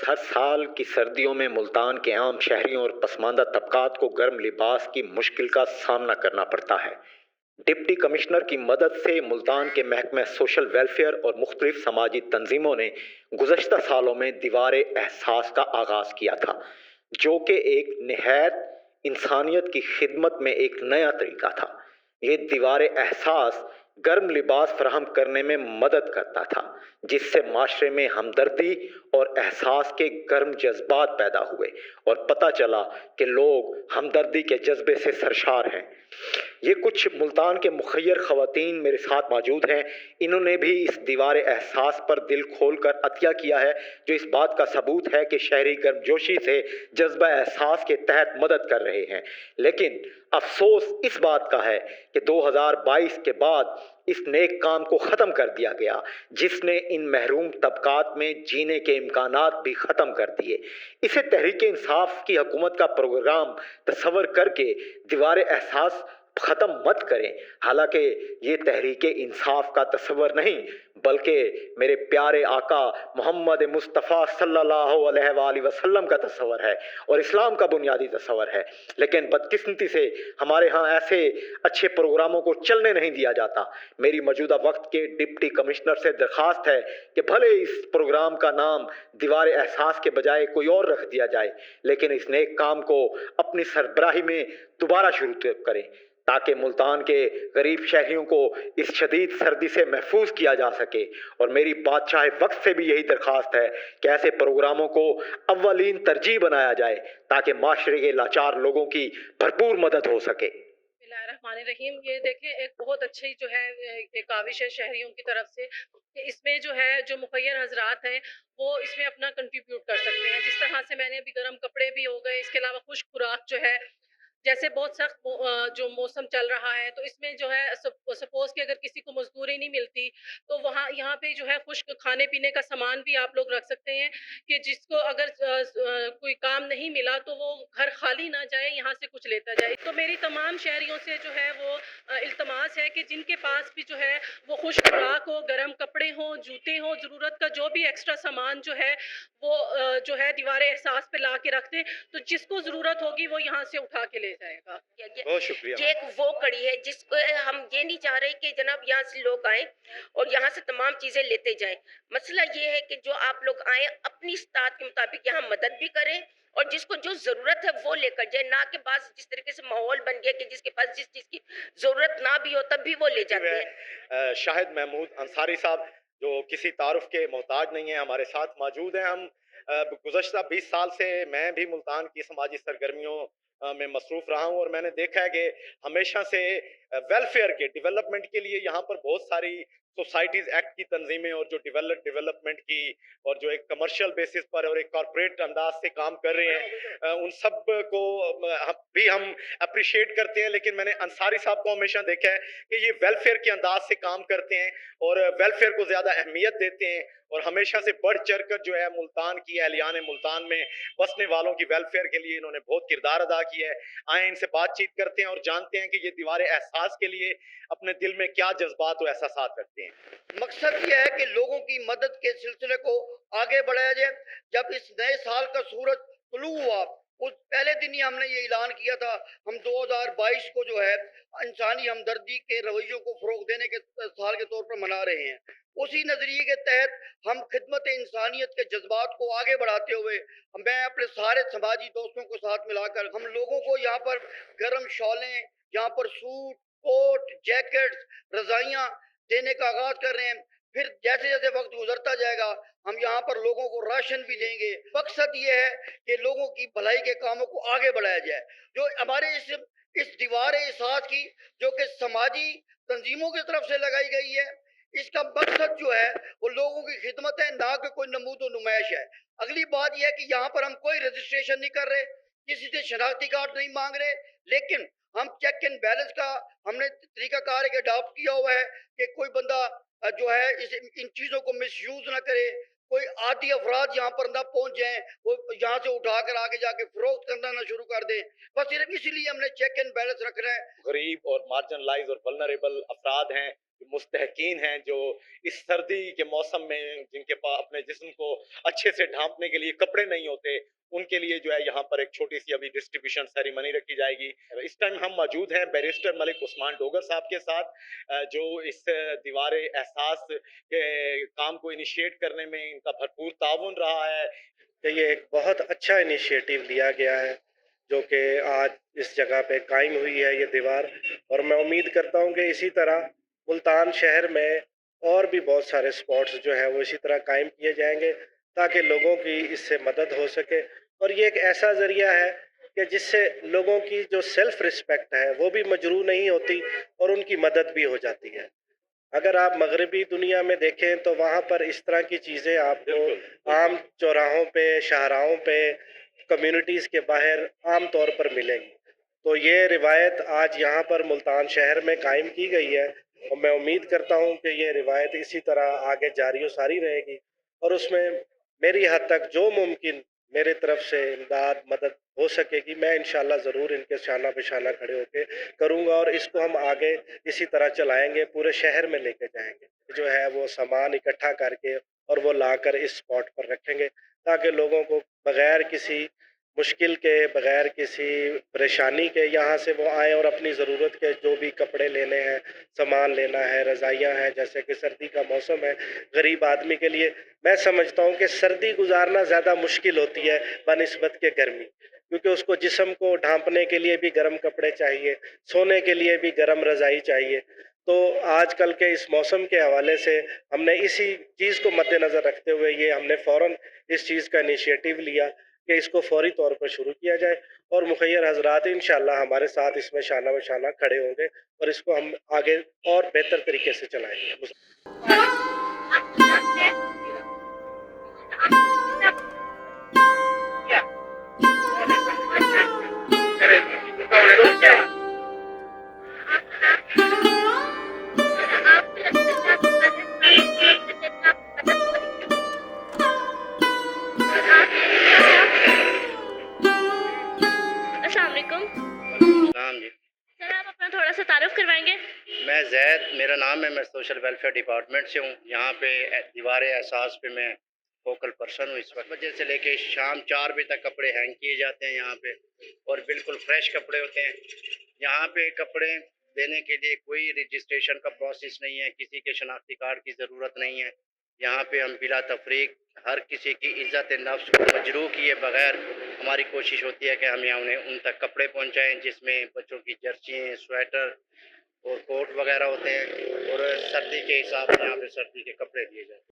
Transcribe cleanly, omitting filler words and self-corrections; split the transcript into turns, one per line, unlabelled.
हर साल की सर्दियों में मुल्तान के आम शहरियों और पसमानदा तबकात को गर्म लिबास की मुश्किल का सामना करना पड़ता है। डिप्टी कमिश्नर की मदद से मुल्तान के महकमे सोशल वेलफेयर और मुख्तलिफ समाजी तंजीमों ने गुज़श्ता सालों में दीवार एहसास का आगाज किया था, जो कि एक निहायत इंसानियत की खिदमत में एक नया तरीका था। ये दीवार एहसास गर्म लिबास फराहम करने में मदद करता था, जिससे माशरे में हमदर्दी और एहसास के गर्म जज्बात पैदा हुए और पता चला कि लोग हमदर्दी के जज्बे से सरशार हैं। ये कुछ मुल्तान के मुखय्यर खवातीन मेरे साथ मौजूद हैं। इन्होंने भी इस दीवार एहसास पर दिल खोल कर अतिया किया है, जो इस बात का सबूत है कि शहरी गर्मजोशी से जज्बा एहसास के तहत मदद कर रहे हैं। लेकिन अफसोस इस बात का है कि 2022 के बाद इस नेक काम को ख़त्म कर दिया गया, जिसने इन महरूम तबकात में जीने के इम्कानात भी ख़त्म कर दिए। इसे तहरीक इंसाफ की हुकूमत का प्रोग्राम तस्वर करके दीवार एहसास ख़त्म मत करें। हालांकि ये तहरीक इंसाफ का तस्वर नहीं, बल्कि मेरे प्यारे आका मोहम्मद मुस्तफ़ा सल्लल्लाहु अलैहि वसल्लम का तस्वर है और इस्लाम का बुनियादी तस्वर है। लेकिन बदकिस्मती से हमारे यहाँ ऐसे अच्छे प्रोग्रामों को चलने नहीं दिया जाता। मेरी मौजूदा वक्त के डिप्टी कमिश्नर से दरख्वास्त है कि भले इस प्रोग्राम का नाम दीवार एहसास के बजाय कोई और रख दिया जाए, लेकिन इस नेक काम को अपनी सरबराही में दोबारा शुरू करें, ताकि मुल्तान के गरीब शहरियों को इस शदीद सर्दी से महफूज किया जा सके। और मेरी बादशाह वक्त से भी यही दरख्वास्त है कि ऐसे प्रोग्रामों को अव्वलीन तरजीह बनाया जाए, ताकि माशरे के लाचार लोगों की भरपूर मदद हो सके।
रहीम, ये देखें, एक बहुत अच्छी जो है एक काविश है शहरियों की तरफ से कि इसमें जो है जो मुखय्यर हजरात हैं वो इसमें अपना कंट्रीब्यूट कर सकते हैं। जिस तरह से मैंने अभी गर्म कपड़े भी हो गए, इसके अलावा खुश्क खुराक जो है, जैसे बहुत सख्त जो मौसम चल रहा है, तो इसमें जो है सपोज कि अगर किसी को मजदूरी नहीं मिलती, तो वहाँ यहाँ पे जो है खुश्क खाने पीने का सामान भी आप लोग रख सकते हैं कि जिसको अगर कोई काम नहीं मिला तो वो घर खाली ना जाए, यहाँ से कुछ लेता जाए। तो मेरी तमाम शहरियों से जो है वो इल्तमास है कि जिनके पास भी जो है वो खुश्क खुराक हो, गर्म कपड़े हों, जूते हों, ज़रूरत का जो भी एक्स्ट्रा सामान जो है वो जो है दीवार एहसास पे ला के रख दें, तो जिसको ज़रूरत होगी वो यहाँ से उठा के ले जाएगा।
बहुत शुक्रिया।
ये एक वो कड़ी है जिसको हम ये नहीं चाह रहे कि जनाब यहाँ से लोग आए और यहाँ से तमाम चीजें लेते जाएं। मसला ये है कि जो आप लोग आए अपनी इस्तात के मुताबिक यहाँ मदद भी करें और जिसको जो जरूरत है वो लेकर जाए, ना के पास जिस तरीके से माहौल बन गया कि जिसके पास जिस चीज की जरूरत ना भी हो तब भी वो ले जाते हैं।
शाहिद महमूद अंसारी साहब, जो किसी तारुफ के मोहताज नहीं है, हमारे साथ मौजूद हैं। हम गुज़श्ता 20 साल से मैं भी मुल्तान की समाजी सरगर्मियों में मसरूफ़ रहा हूँ और मैंने देखा है कि हमेशा से वेलफेयर के डेवलपमेंट के लिए यहाँ पर बहुत सारी सोसाइटीज़ एक्ट की तंजीमें और जो डेवलपमेंट की और जो एक कमर्शियल बेसिस पर और एक कॉरपोरेट अंदाज से काम कर रहे हैं, उन सब को हम अप्रिशिएट करते हैं। लेकिन मैंने अंसारी साहब को हमेशा देखा है कि ये वेलफेयर के अंदाज से काम करते हैं और वेलफेयर को ज़्यादा अहमियत देते हैं और हमेशा से बढ़ चढ़ कर जो है मुल्तान की अहलियान मुल्तान में बसने वालों की वेलफेयर के लिए इन्होंने बहुत किरदार अदा किया है। आए इनसे बातचीत करते हैं और जानते हैं कि ये दीवार एहसास के लिए अपने दिल में क्या जज्बात और एहसासात रखते हैं।
मकसद ये है कि लोगों की मदद के सिलसिले को आगे बढ़ाया जाए। जब इस नए साल का सूरज तुलू हुआ, उस पहले दिन ही हमने ये ऐलान किया था, हम 2022 को जो है इंसानी हमदर्दी के रवैयों को फरोग देने के साल के तौर पर मना रहे हैं। उसी नजरिए के तहत हम खिदमत इंसानियत के जज्बात को आगे बढ़ाते हुए मैं अपने सारे समाजी दोस्तों को साथ मिलाकर हम लोगों को यहाँ पर गर्म शॉलें, यहाँ पर सूट, कोट, जैकेट्स, रजाइयाँ देने का आगाज कर रहे हैं। फिर जैसे जैसे वक्त गुजरता जाएगा हम यहाँ पर लोगों को राशन भी देंगे। मकसद ये है कि लोगों की भलाई के कामों को आगे बढ़ाया जाए। जो हमारे इस दीवार एहसास की जो कि समाजी तंजीमों की तरफ से लगाई गई है, इसका मकसद जो है वो लोगों की खिदमत है, ना कि कोई नमूद और नुमाइश है। अगली बात यह है कि यहाँ पर हम कोई रजिस्ट्रेशन नहीं कर रहे, किसी से शनाख्ती कार्ड नहीं मांग रहे, लेकिन हम चेक एंड बैलेंस का हमने तरीकाकार एक अडॉप्ट किया हुआ है कि कोई बंदा जो है इन चीजों को मिसयूज ना करे, कोई आदि अफराद यहाँ पर ना पहुंच जाएं, वो यहाँ से उठाकर आगे जाके फरोख्त करना ना शुरू कर दें। बस सिर्फ इसीलिए हमने चेक एंड बैलेंस रखना है।
गरीब और मार्जिनलाइज और वल्नरेबल अफराद हैं, मुस्तहकीन हैं जो इस सर्दी के मौसम में जिनके पास अपने जिस्म को अच्छे से ढांपने के लिए कपड़े नहीं होते, उनके लिए जो है यहाँ पर एक छोटी सी अभी डिस्ट्रीब्यूशन सेरेमनी रखी जाएगी। इस टाइम हम मौजूद हैं बैरिस्टर मलिक उस्मान डोगर साहब के साथ, जो इस दीवारे एहसास के काम को इनिशिएट करने में इनका भरपूर ताउन रहा है।
कि ये एक बहुत अच्छा इनिशिएटिव लिया गया है जो कि आज इस जगह पे कायम हुई है ये दीवार, और मैं उम्मीद करता हूँ कि इसी तरह मुल्तान शहर में और भी बहुत सारे स्पॉट्स जो है वो इसी तरह कायम किए जाएंगे ताकि लोगों की इससे मदद हो सके। और ये एक ऐसा ज़रिया है कि जिससे लोगों की जो सेल्फ रिस्पेक्ट है वो भी मजरूह नहीं होती और उनकी मदद भी हो जाती है। अगर आप मगरबी दुनिया में देखें तो वहाँ पर इस तरह की चीज़ें आपको आम चौराहों पे, शाहराहों पे, कम्युनिटीज़ के बाहर आम तौर पर मिलेंगी। तो ये रिवायत आज यहाँ पर मुल्तान शहर में कायम की गई है और मैं उम्मीद करता हूँ कि ये रिवायत इसी तरह आगे जारी व सारी रहेगी और उसमें मेरी हद तक जो मुमकिन मेरे तरफ से इमदाद मदद हो सकेगी मैं इंशाल्लाह ज़रूर इनके शाना बिशाना खड़े होकर करूँगा और इसको हम आगे इसी तरह चलाएंगे, पूरे शहर में लेके जाएंगे। जो है वो सामान इकट्ठा करके और वो लाकर इस स्पॉट पर रखेंगे ताकि लोगों को बगैर किसी मुश्किल के, बगैर किसी परेशानी के यहाँ से वो आएँ और अपनी ज़रूरत के जो भी कपड़े लेने हैं, सामान लेना है, रज़ाइयाँ हैं, जैसे कि सर्दी का मौसम है, गरीब आदमी के लिए मैं समझता हूँ कि सर्दी गुजारना ज़्यादा मुश्किल होती है बनिस्बत के गर्मी, क्योंकि उसको जिस्म को ढांपने के लिए भी गर्म कपड़े चाहिए, सोने के लिए भी गर्म रज़ाई चाहिए। तो आजकल के इस मौसम के हवाले से हमने इसी चीज़ को मद्देनज़र रखते हुए ये हमने फ़ौरन इस चीज़ का इनिशिएटिव लिया कि इसको फौरी तौर पर शुरू किया जाए और मुखय्यर हज़रात इंशाअल्लाह हमारे साथ इसमें शाना बशाना खड़े होंगे और इसको हम आगे और बेहतर तरीके से चलाएंगे।
अस्सलाम वालेकुम।
नाम जी,
सर आप अपना थोड़ा सा तारुफ करवाएंगे?
मैं जैद मेरा नाम है, मैं सोशल वेलफेयर डिपार्टमेंट से हूँ। यहाँ पे दीवार एहसास पे मैं फोकल पर्सन हूँ। इस वजह से लेके शाम 4 बजे तक कपड़े हैंग किए जाते हैं यहाँ पे और बिल्कुल फ्रेश कपड़े होते हैं। यहाँ पे कपड़े देने के लिए कोई रजिस्ट्रेशन का प्रोसेस नहीं है, किसी के शनाख्ती कार्ड की ज़रूरत नहीं है। यहाँ पे हम बिला तफरीक हर किसी की इज़्ज़त नफ्स को मजरूह किए बगैर हमारी कोशिश होती है कि हम यहाँ उन्हें उन तक कपड़े पहुँचाएँ जिसमें बच्चों की जर्सियाँ, स्वेटर और कोट वगैरह होते हैं और सर्दी के हिसाब से यहाँ पे सर्दी के कपड़े दिए जाते हैं।